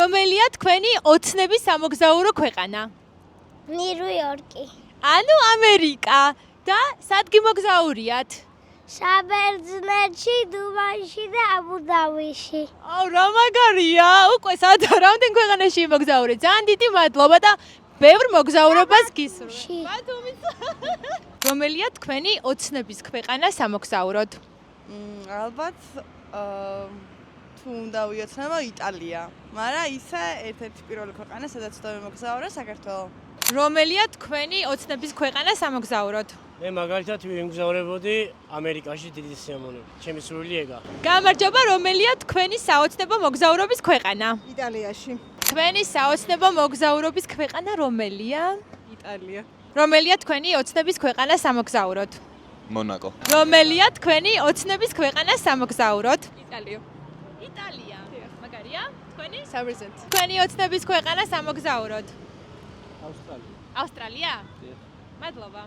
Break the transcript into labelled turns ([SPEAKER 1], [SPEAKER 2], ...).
[SPEAKER 1] რომელია თქვენი ოცნების სამოგზაურო ქვეყანა?
[SPEAKER 2] ნიუ-იორკი.
[SPEAKER 1] ანუ ამერიკა. და სად გიმოგზაურიათ?
[SPEAKER 2] საბერძნეთში, დუბაიში და აბუ-დაბიში.
[SPEAKER 1] აუ, რა მაგარია! უკვე რამდენ ქვეყანაში იმოგზაურეთ? ძალიან დიდი მადლობა და ბევრ მოგზაურობას გისურვებთ. ბათუმის. რომელია თქვენი ოცნების ქვეყანა სამოგზაუროდ?
[SPEAKER 3] ალბათ თუ უნდა ვიოცნებო იტალია, მაგრამ ისე ერთ-ერთი პირველი ქვეყანა, სადაც უნდა ვიმოგზაურო საქართველო.
[SPEAKER 1] რომელია თქვენი ოცნების ქვეყანა სამოგზაუროდ?
[SPEAKER 4] მე მაგალითად ვიმგზავრებოდი ამერიკაში დიდი სიამოვნებით. ჩემი სურვილი ეგაა.
[SPEAKER 1] გამარჯობა, რომელია თქვენი საოცნებო მოგზაურობის ქვეყანა?
[SPEAKER 3] იტალიაში.
[SPEAKER 1] თქვენი საოცნებო მოგზაურობის ქვეყანა რომელია?
[SPEAKER 3] იტალია.
[SPEAKER 1] რომელია თქვენი ოცნების ქვეყანა სამოგზაუროდ?
[SPEAKER 5] მონაკო.
[SPEAKER 1] რომელია თქვენი ოცნების ქვეყანა სამოგზაუროდ?
[SPEAKER 3] იტალია.
[SPEAKER 1] იტალია. მაგარია? თქვენი?
[SPEAKER 3] საბერძნეთი.
[SPEAKER 1] თქვენი ოცნების ქვეყანა სამოგზაუროდ?
[SPEAKER 4] ავსტრალია.
[SPEAKER 1] ავსტრალია? მადლობა.